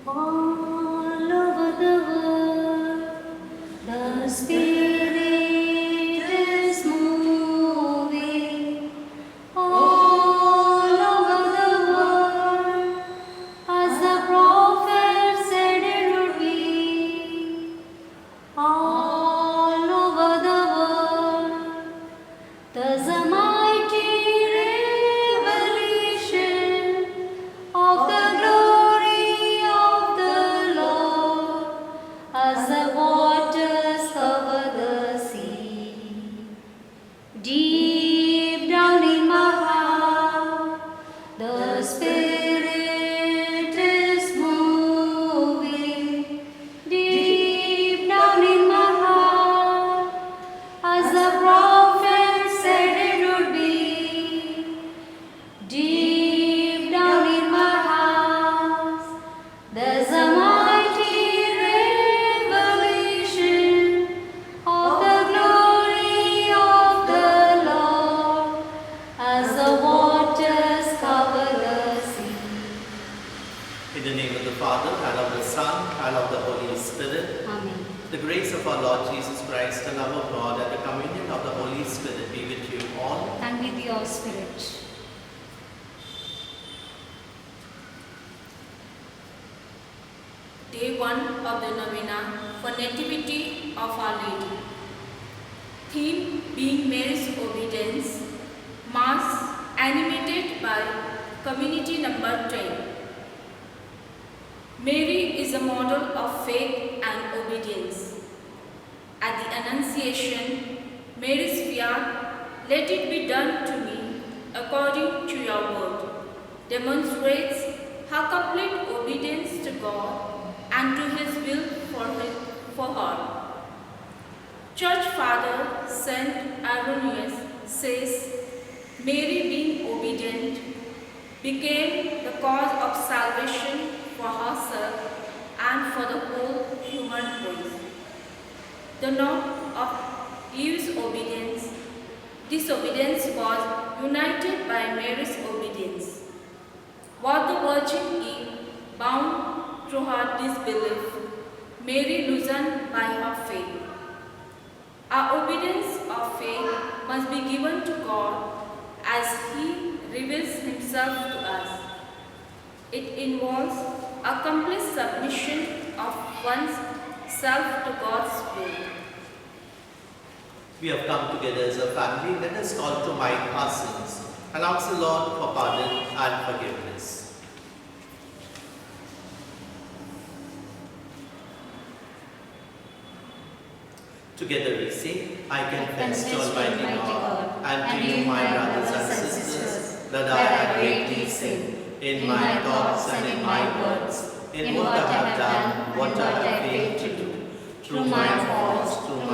All over the world, the Spirit is moving. All over the world, as the prophet said it would be. All over the world, there's a mighty revelation of the glory of the Lord as the waters cover the sea. Deep down in my heart, the Spirit is moving. Deep down in my heart, as the prophet said it would be. Deep down in my house, there's a mighty revelation of the glory of the Lord as the waters cover the sea. In the name of the Father, and of the Son, and of the Holy Spirit, Amen. the grace of our Lord Jesus Christ, the love of God, and the communion of the Holy Spirit be with you all. And with your spirit. Day 1 of the Novena for Nativity of Our Lady. Theme being Mary's obedience. Mass animated by community number 10. Mary is a model of faith and obedience. At the Annunciation, Mary's fiat, "Let it be done to me according to your word," demonstrates her complete obedience to God and to His will for her. Church Father Saint Irenaeus says, Mary, being obedient, became the cause of salvation for herself and for the whole human race. The note of Eve's disobedience was united by Mary's obedience. Was the Virgin Eve bound through her disbelief, Mary loosened by her faith. Our obedience of faith must be given to God as He reveals Himself to us. It involves a complete submission of one's self to God's will. We have come together as a family. Let us call to mind our sins and ask the Lord for pardon and forgiveness. Together we say, I confess to Almighty God and to you, my brothers and sisters, that I have greatly sinned in my thoughts and in my words, in what I have done, what I have failed to do, through my faults, through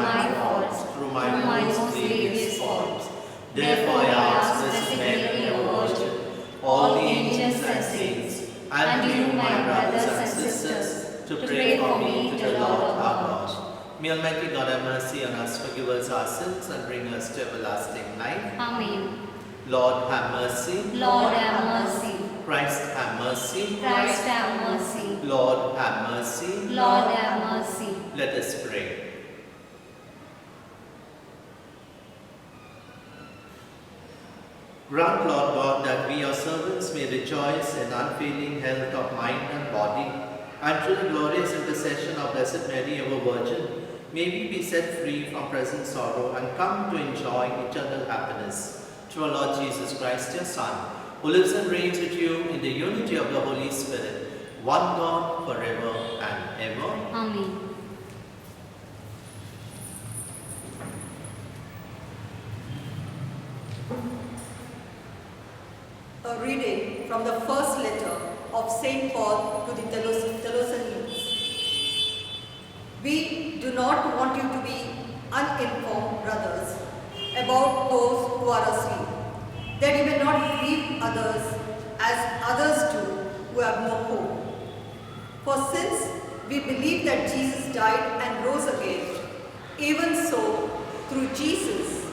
my most grievous faults. Therefore I ask Blessed Mary, our Virgin, all the angels and saints, and you, my brothers and sisters, to pray for me to the Lord our God. May Almighty God have mercy on us, forgive us our sins, and bring us to everlasting life. Amen. Lord, have mercy. Lord, have mercy. Christ, have mercy. Christ, have mercy. Lord, have mercy. Lord, have mercy. Let us pray. Grant, Lord God, that we, your servants, may rejoice in unfailing health of mind and body, and through the glorious intercession of Blessed Mary, our Virgin, may we be set free from present sorrow and come to enjoy eternal happiness. Through our Lord Jesus Christ, your Son, who lives and reigns with you in the unity of the Holy Spirit, one God, forever and ever. Amen. A reading from the first letter of St. Paul to the Thessalonians. We do not want you to be uninformed, brothers, about those who are asleep, that you may not grieve others as others do who have no hope. For since we believe that Jesus died and rose again, even so, through Jesus,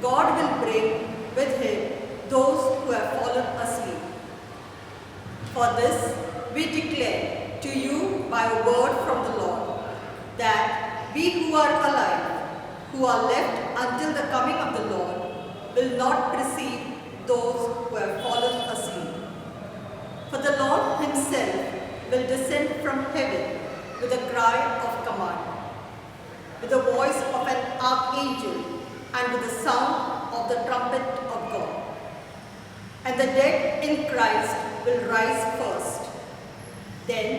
God will bring with Him those who have fallen asleep. For this we declare to you by a word from the Lord, that we who are alive, who are left until the coming of the Lord, will not precede those who have fallen asleep. For the Lord himself will descend from heaven with a cry of command, with the voice of an archangel, and with the sound of the trumpet of God. And the dead in Christ will rise first. Then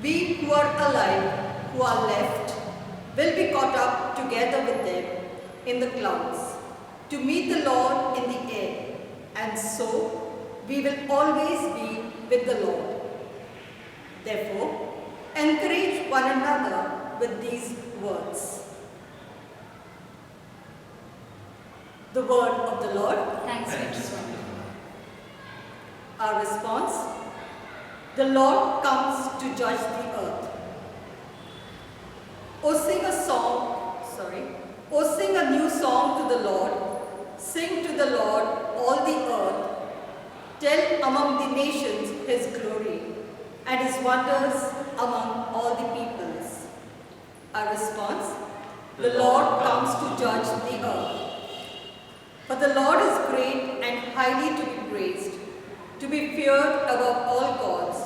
we who are alive, who are left, will be caught up together with them in the clouds to meet the Lord in the air, and so we will always be with the Lord. Therefore, encourage one another with these words. The word of the Lord. Thanks be to God. Our response: the Lord comes to judge the earth. O sing a new song to the Lord. Sing to the Lord, all the earth. Tell among the nations his glory and his wonders among all the peoples. Our response: the Lord comes to judge the earth. For the Lord is great and highly to be praised, to be feared above all gods.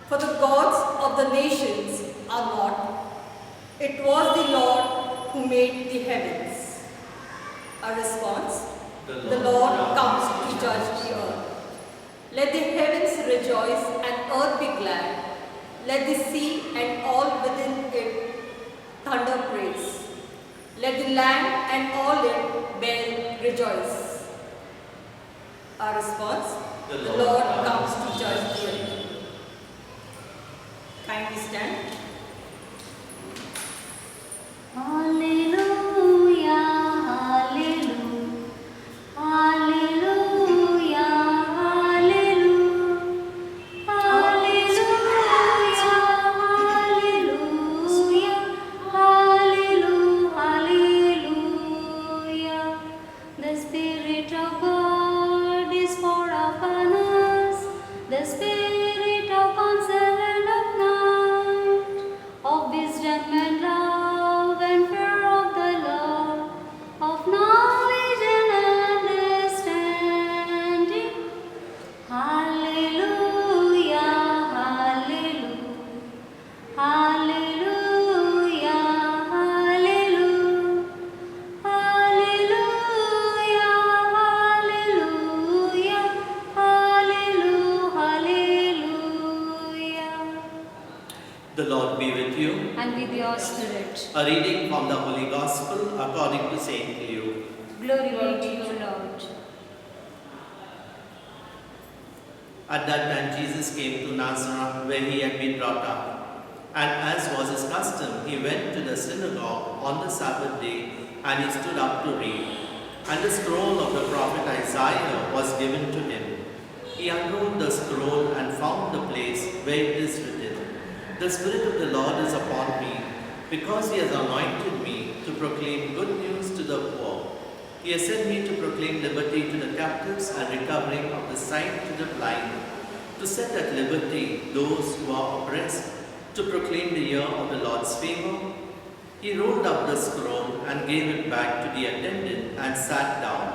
For the gods of the nations are not. It was the Lord who made the heavens. Our response: the Lord comes to judge the earth. Let the heavens rejoice and earth be glad. Let the sea and all within it thunder praise. Let the land and all it bear rejoice. Our response: the Lord comes to judge the earth. Kindly stand. Hallelujah, hallelujah, hallelujah, hallelujah, hallelujah, hallelujah, hallelujah. The Spirit of God is for upon us, the Spirit of counsel and of knowledge, of wisdom and love and fear of the Lord, of knowledge and understanding. Hallelujah, hallelujah, hallelujah, hallelujah, hallelujah, hallelujah, hallelujah. The Lord be with you. And with your spirit. A reading from the Holy Gospel according to St. Luke. Glory be to you, Lord. At that time Jesus came to Nazareth, where he had been brought up. And as was his custom, he went to the synagogue on the Sabbath day, and he stood up to read. And the scroll of the prophet Isaiah was given to him. He unrolled the scroll and found the place where it is written, "The Spirit of the Lord is upon me, because he has anointed me to proclaim good news to the poor. He has sent me to proclaim liberty to the captives and recovering of the sight to the blind, to set at liberty those who are oppressed, to proclaim the year of the Lord's favor." He rolled up the scroll and gave it back to the attendant and sat down.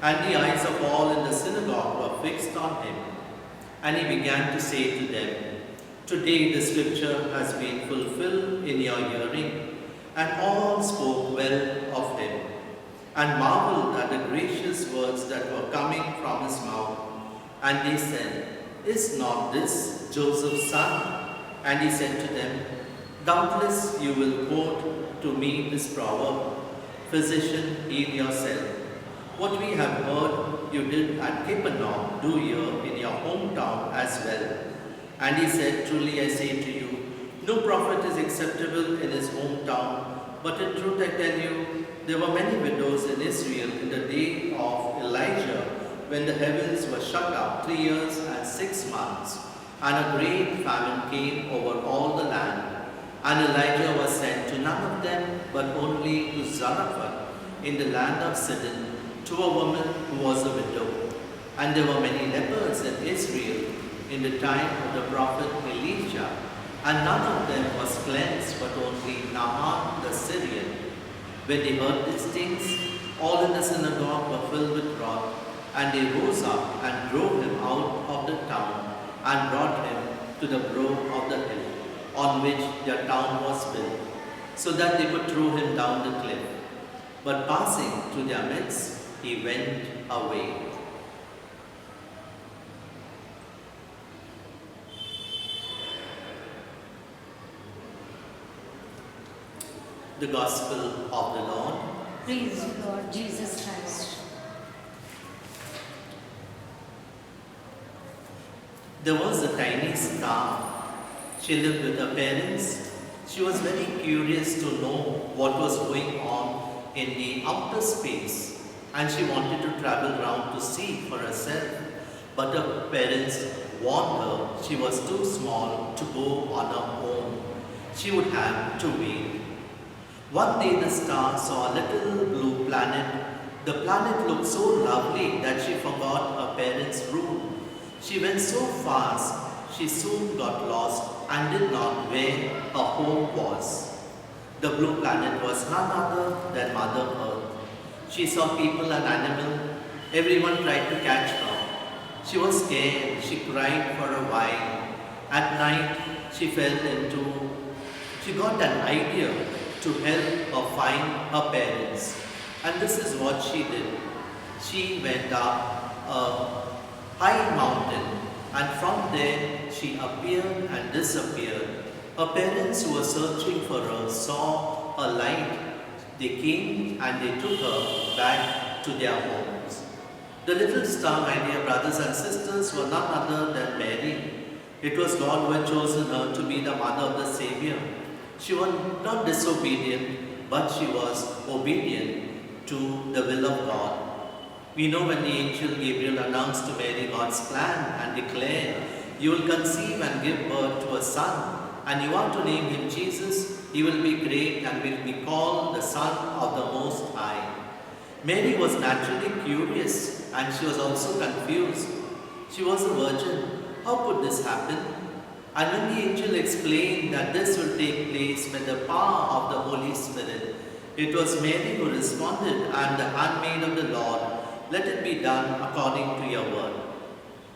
And the eyes of all in the synagogue were fixed on him. And he began to say to them, "Today the scripture has been fulfilled in your hearing." And all spoke well of him, and marveled at the gracious words that were coming from his mouth. And they said, "Is not this Joseph's son?" And he said to them, "Doubtless you will quote to me this proverb, 'Physician, heal yourself. What we have heard you did at Capernaum, do here in your hometown as well.' And he said, 'Truly I say to you, no prophet is acceptable in his hometown. But in truth I tell you, there were many widows in Israel in the day of Elijah, when the heavens were shut up 3 years and 6 months, and a great famine came over all the land. And Elijah was sent to none of them, but only to Zarephath in the land of Sidon, to a woman who was a widow. And there were many lepers in Israel in the time of the prophet Elisha, And none of them was cleansed, but only Naaman the Syrian. When they heard these things, all in the synagogue were filled with wrath, and they rose up and drove him out of the town, and brought him to the brow of the hill, on which their town was built, so that they could throw him down the cliff. But passing through their midst, he went away. The Gospel of the Lord. Praise you, Lord Jesus Christ. There was a tiny star. She lived with her parents. She was very curious to know what was going on in the outer space, and she wanted to travel around to see for herself. But her parents warned her she was too small to go on her own. She would have to wait. One day the star saw a little blue planet. The planet looked so lovely that she forgot her parents' rule. She went so fast, she soon got lost and did not know where her home was. The blue planet was none other than Mother Earth. She saw people and animals. Everyone tried to catch her. She was scared. She cried for a while. At night, she got an idea to help her find her parents. And this is what she did. She went up a high mountain, and from there she appeared and disappeared. Her parents who were searching for her saw a light. They came and they took her back to their homes. The little star, my dear brothers and sisters, were none other than Mary. It was God who had chosen her to be the mother of the Savior. She was not disobedient, but she was obedient to the will of God. We know when the angel Gabriel announced to Mary God's plan and declared, "You will conceive and give birth to a son, and you are to name him Jesus. He will be great and will be called the Son of the Most High." Mary was naturally curious, and she was also confused. She was a virgin. How could this happen? And when the angel explained that this will take place by the power of the Holy Spirit, it was Mary who responded, "I am the handmaid of the Lord. Let it be done according to your word."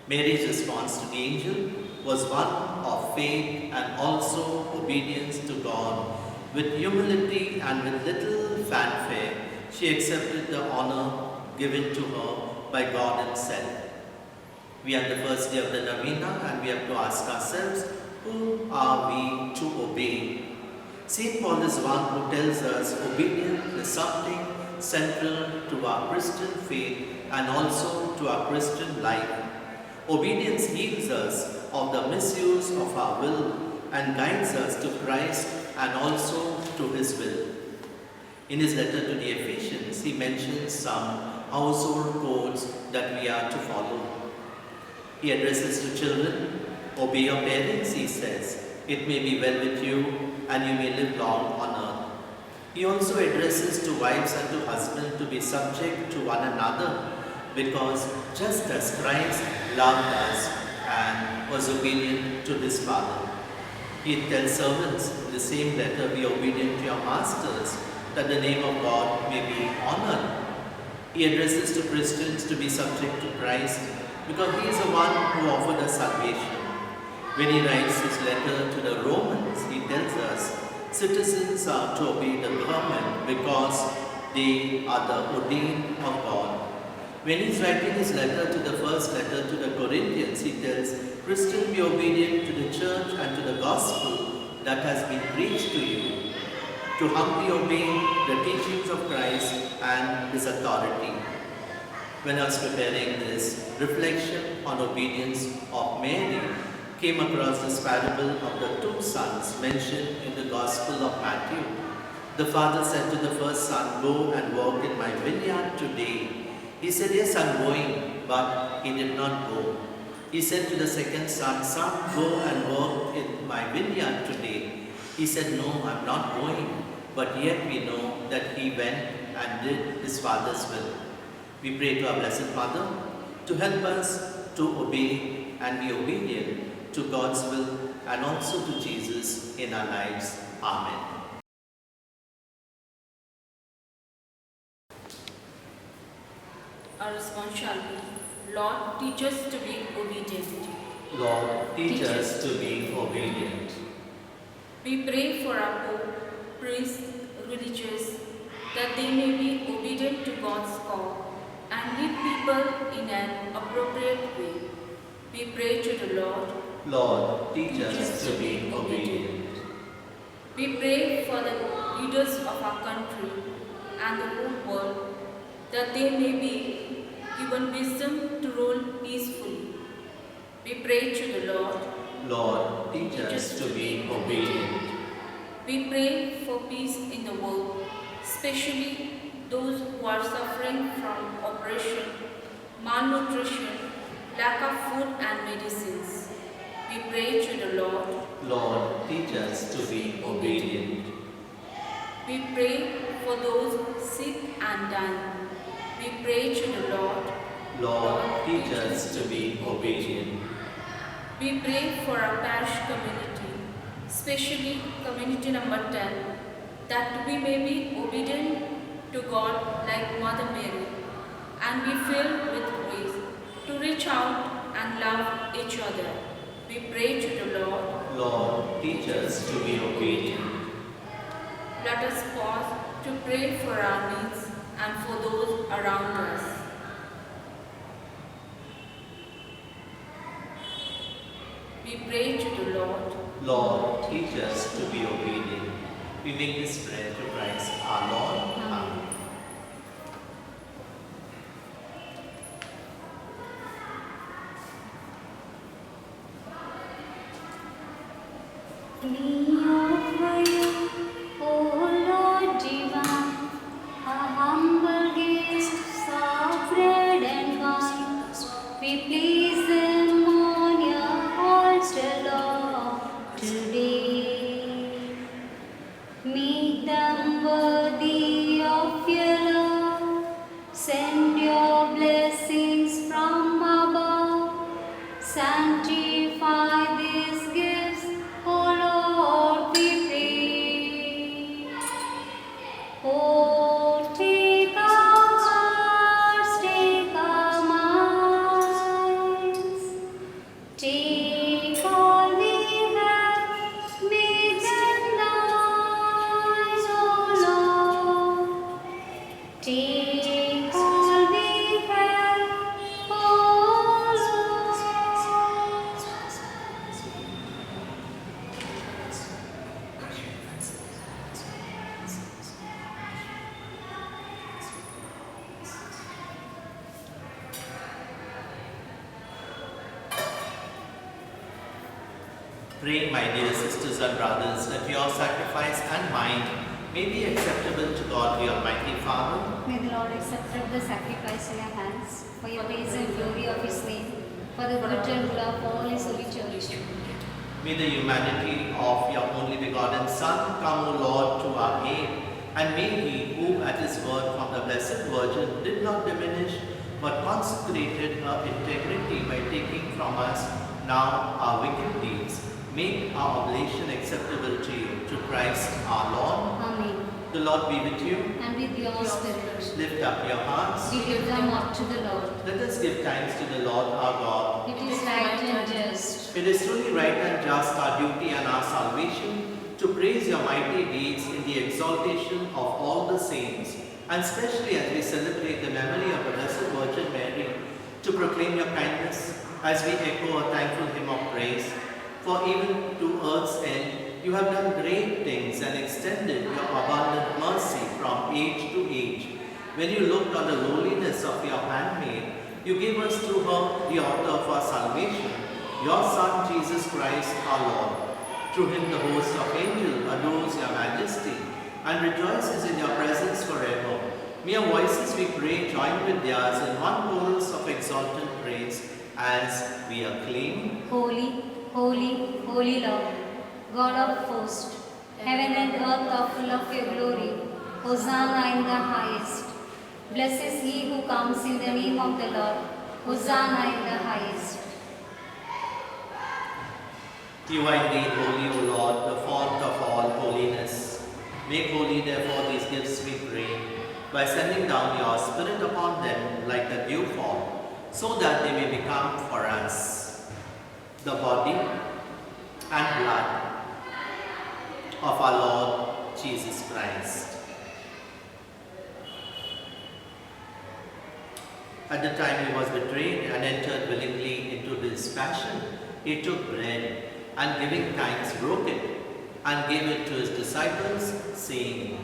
Mary's response to the angel was one of faith and also obedience to God. With humility and with little fanfare, she accepted the honor given to her by God Himself. We are the first day of the Novena, and we have to ask ourselves, who are we to obey? St. Paul is one who tells us obedience is something central to our Christian faith and also to our Christian life. Obedience heals us of the misuse of our will and guides us to Christ and also to His will. In his letter to the Ephesians, he mentions some household codes that we are to follow. He addresses to children, "Obey your parents," he says. "It may be well with you and you may live long on earth." He also addresses to wives and to husbands to be subject to one another, because just as Christ loved us and was obedient to His Father. He tells servants in the same letter, "Be obedient to your masters, that the name of God may be honored." He addresses to Christians to be subject to Christ, because He is the one who offered us salvation. When he writes his letter to the Romans, he tells us citizens are to obey the government because they are the ordained of God. When he's writing his letter to the first letter to the Corinthians, he tells Christians, be obedient to the church and to the gospel that has been preached to you, to humbly obey the teachings of Christ and His authority. When I was preparing this reflection on obedience of Mary, came across this parable of the two sons mentioned in the Gospel of Matthew. The father said to the first son, "Go and work in my vineyard today." He said, "Yes, I'm going," but he did not go. He said to the second son, "Son, go and work in my vineyard today." He said, "No, I'm not going." But yet we know that he went and did his father's will. We pray to our Blessed Father to help us to obey and be obedient to God's will and also to Jesus Jesus in our lives. Amen. Our response shall be, Lord, teach us to be obedient. Lord, teach us to be obedient. We pray for our Pope, priests, religious, that they may be obedient to God's call and lead people in an appropriate way. We pray to the Lord. Lord, teach us to be obedient. We pray for the leaders of our country and the whole world, that they may be given wisdom to rule peacefully. We pray to the Lord. Lord, teach us to be obedient. We pray for peace in the world, especially those who are suffering from oppression, malnutrition, lack of food and medicines. We pray to the Lord. Lord, teach us to be obedient. We pray for those sick and dying. We pray to the Lord. Lord, teach us to be obedient. We pray for our parish community, especially community number 10, that we may be obedient to God like Mother Mary and be filled with grace to reach out and love each other. We pray to the Lord. Lord, teach us to be obedient. Let us pause to pray for our needs and for those around us. We pray to the Lord. Lord, teach us to be obedient. We make this prayer to Christ our Lord. Amen. We offer you, O Lord divine, a humble gift of bread and wine. We place them on your altar, Lord, today. Make them worthy of your love. Send your blessings from above. Sanctify these gifts, O Lord, we pray. Oh, take our hearts, take our minds, take all we have, make them thine, O Lord. Take all we have, O Lord. Pray, my dear sisters and brothers, that your sacrifice and mine may be acceptable to God, the Almighty Father. May the Lord accept the sacrifice in your hands for your praise and glory of his name, for the good and good of all his holy church. May the humanity of your only begotten Son come, O Lord, to our aid, and may he, who at his word from the Blessed Virgin did not diminish, but consecrated her integrity by taking from us now our wicked deeds, make our oblation acceptable to you, through Christ our Lord. Amen. The Lord be with you. And with your spirit, Lift up your hearts. we give them up to the Lord. Let us give thanks to the Lord our God. It is right and just. It is truly right and just, our duty and our salvation, to praise your mighty deeds in the exaltation of all the saints, and especially as we celebrate the memory of the Blessed Virgin Mary, to proclaim your kindness as we echo a thankful hymn of praise. For even to earth's end, you have done great things and extended your abundant mercy from age to age. When you looked on the lowliness of your handmaid, you gave us through her the author of our salvation, your Son, Jesus Christ our Lord. Through him the host of angels adores your majesty and rejoices in your presence forever. May our voices, we pray, join with theirs in one chorus of exultant praise as we acclaim. Holy, holy, holy Lord, God of hosts, heaven and earth are full of your glory. Hosanna in the highest. Blessed is he who comes in the name of the Lord. Hosanna in the highest. You are indeed holy, O Lord, the Make holy, therefore, these gifts, we pray, by sending down your Spirit upon them like the dewfall, so that they may become for us the body and blood of our Lord Jesus Christ. At the time he was betrayed and entered willingly into his passion, he took bread and giving thanks broke it and gave it to his disciples, saying,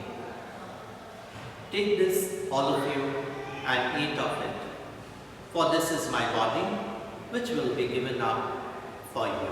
"Take this, all of you, and eat of it, for this is my body, which will be given up for you."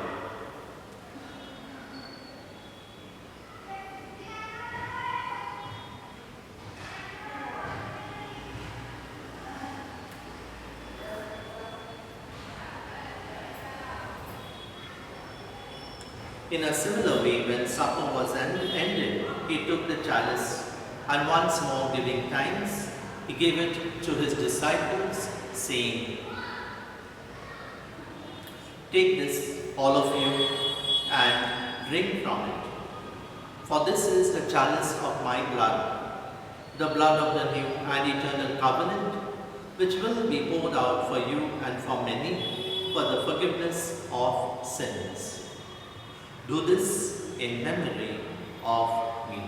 In a similar way, when supper was ended, he took the chalice, and once more giving thanks, he gave it to his disciples, saying, "Take this, all of you, and drink from it. For this is the chalice of my blood, the blood of the new and eternal covenant, which will be poured out for you and for many for the forgiveness of sins. Do this in memory of me."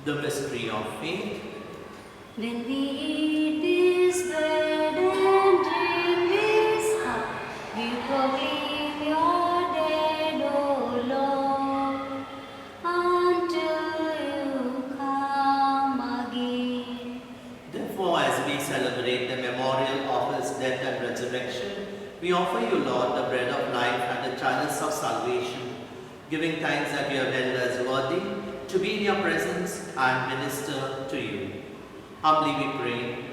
The mystery of faith. When we eat this bread and drink this cup, we proclaim your dead, O Lord, until you come again. Therefore, as we celebrate the memorial of his death and resurrection, we offer you, Lord, the bread of life and the chalice of salvation, giving thanks that you have held us worthy to be in your presence and minister to you. Humbly we pray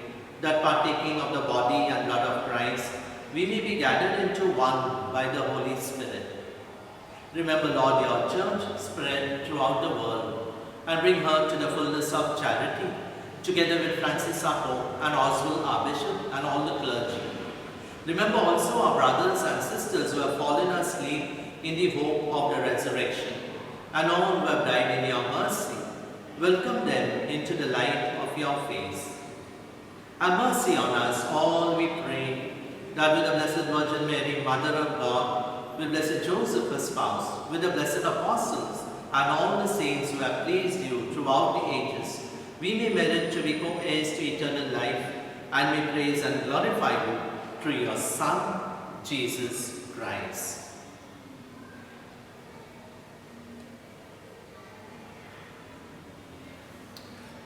that partaking of the body and blood of Christ, we may be gathered into one by the Holy Spirit. Remember, Lord, your church spread throughout the world and bring her to the fullness of charity, together with Francis our Pope and Oswald our Bishop and all the clergy. Remember also our brothers and sisters who have fallen asleep in the hope of the resurrection, and all who have died in your mercy. Welcome them into the light of your face. Have mercy on us all, we pray, that with the Blessed Virgin Mary, Mother of God, with Blessed Joseph, her spouse, with the blessed apostles, and all the saints who have pleased you throughout the ages, we may merit to be co-heirs to eternal life, and may praise and glorify you through your Son, Jesus Christ.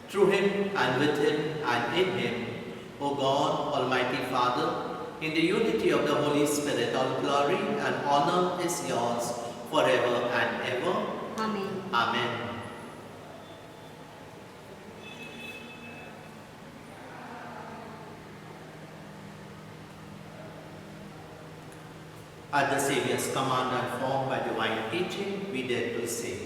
Through him, and with him, and in him, O God, Almighty Father, in the unity of the Holy Spirit, all glory and honor is yours forever and ever. Amen. Amen. At the Saviour's command and formed by divine teaching, we dare to say,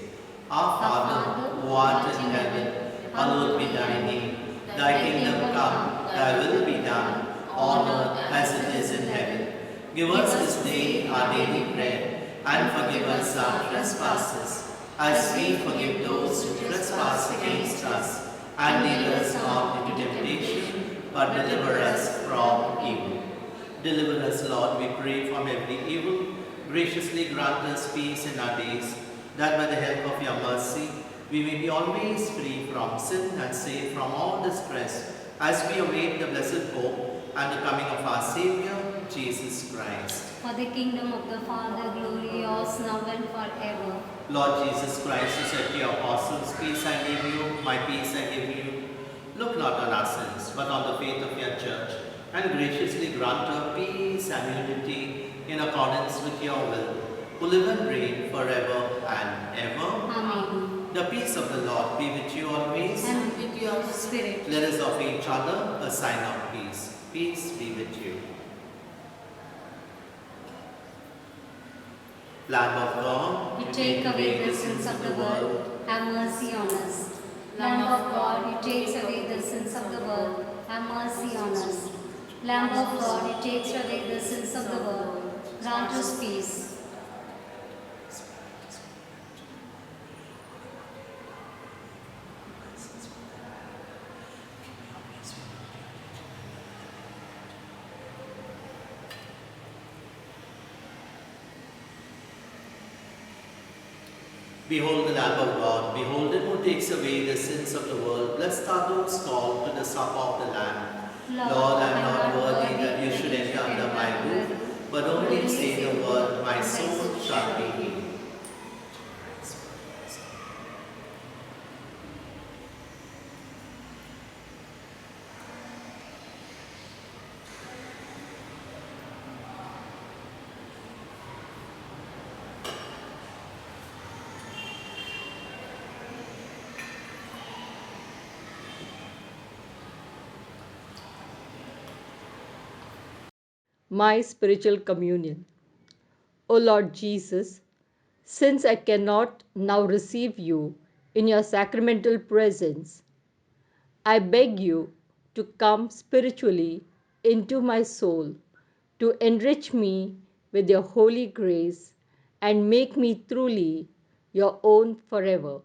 Our Father, who art in heaven, hallowed be thy name. Thy kingdom come, thy will be done, on earth as it is in heaven. Give us this day our daily bread, and forgive us our trespasses, as we forgive those who trespass against us. And lead us not into temptation, but deliver us from evil. Deliver us, Lord, we pray, from every evil. Graciously grant us peace in our days, that by the help of your mercy, we may be always free from sin and safe from all distress, as we await the blessed hope and the coming of our Saviour, Jesus Christ. For the kingdom of the Father, glory yours now and forever. Lord Jesus Christ, who said to your apostles, Peace I give you, my peace I give you. Look not on our sins, but on the faith of your church, and graciously grant her peace and unity in accordance with your will, who live and reign forever and ever. Amen. The peace of the Lord be with you always. And with your spirit. Let us offer each other a sign of peace. Peace be with you. Lamb of God, You take away the sins of the world, have mercy on us. Lamb of God, you takes away the sins of the world, have mercy on us. Lamb of God, you takes away the sins of the world, grant us peace. Behold the Lamb of God, behold him who takes away the sins of the world. Blessed are those called to the supper of the Lamb. Lord, I am not worthy that you should enter under my roof, but only say the word, my soul shall be healed. My spiritual communion. O Lord Jesus, since I cannot now receive you in your sacramental presence, I beg you to come spiritually into my soul, to enrich me with your holy grace and make me truly your own forever.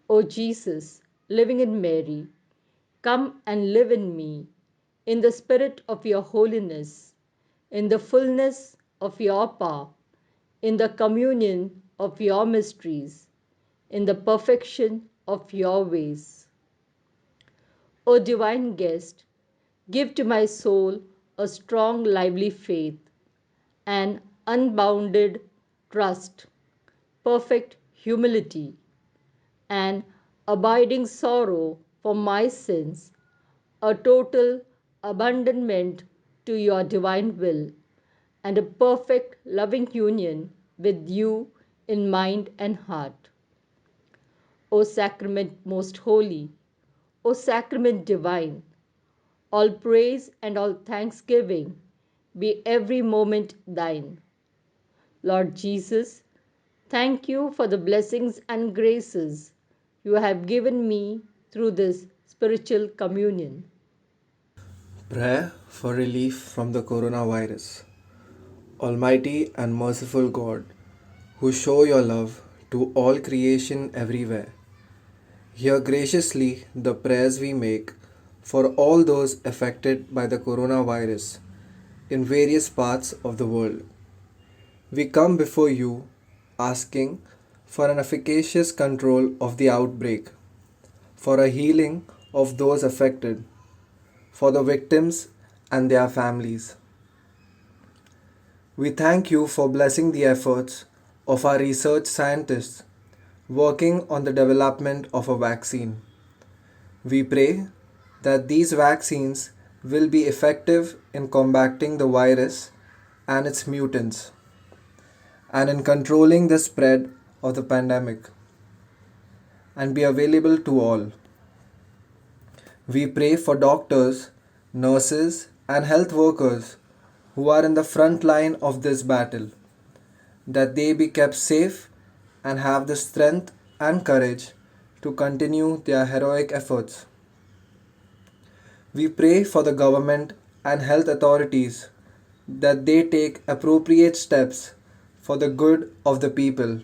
O Jesus, living in Mary, come and live in me in the spirit of your holiness, in the fullness of your power, in the communion of your mysteries, in the perfection of your ways. O divine guest, give to my soul a strong, lively faith, an unbounded trust, perfect humility, and abiding sorrow for my sins, a total abandonment to your divine will, and a perfect loving union with you in mind and heart. O sacrament most holy, O sacrament divine, all praise and all thanksgiving be every moment thine. Lord Jesus, thank you for the blessings and graces you have given me through this spiritual communion. Prayer for relief from the coronavirus. Almighty and merciful God, who show your love to all creation everywhere, hear graciously the prayers we make for all those affected by the coronavirus in various parts of the world. We come before you asking for an efficacious control of the outbreak, for a healing of those affected, for the victims and their families. We thank you for blessing the efforts of our research scientists working on the development of a vaccine. We pray that these vaccines will be effective in combating the virus and its mutants, and in controlling the spread of the pandemic, and be available to all. We pray for doctors, nurses, and health workers who are in the front line of this battle, that they be kept safe and have the strength and courage to continue their heroic efforts. We pray for the government and health authorities that they take appropriate steps for the good of the people.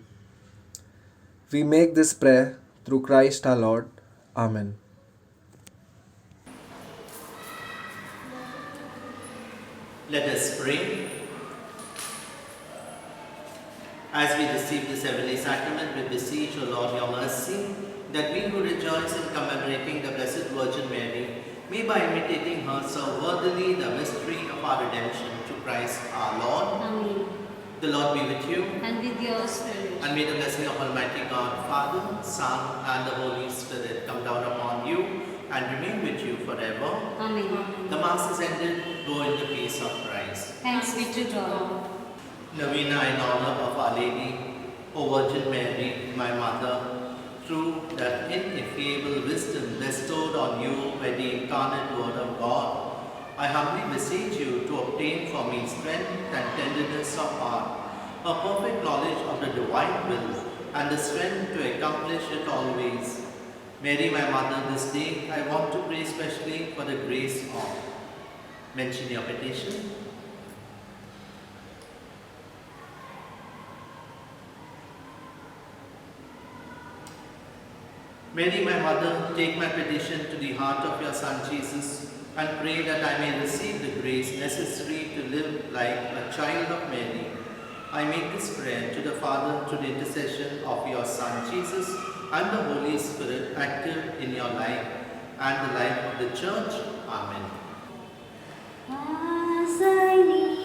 We make this prayer through Christ our Lord. Amen. Let us pray. As we receive this heavenly sacrament, we beseech, O Lord, your mercy, that we who rejoice in commemorating the Blessed Virgin Mary may, by imitating her, serve worthily the mystery of our redemption through Christ our Lord. Amen. The Lord be with you, And with your spirit. and may the blessing of Almighty God, Father, Son, and the Holy Spirit come down upon you and remain with you forever. Amen. The Mass is ended. Go in the peace of Christ. Thanks be to God. Novena in honor of Our Lady, O Virgin Mary, my Mother, through that ineffable wisdom bestowed on you by the incarnate Word of God, I humbly beseech you to obtain for me strength and tenderness of heart, a perfect knowledge of the divine will, and the strength to accomplish it always. Mary, my mother, this day I want to pray specially for the grace of. Mention your petition. Mary, my mother, take my petition to the heart of your Son Jesus, and pray that I may receive the grace necessary to live like a child of Mary. I make this prayer to the Father through the intercession of your Son Jesus and the Holy Spirit active in your life and the life of the Church. Amen. As I kneel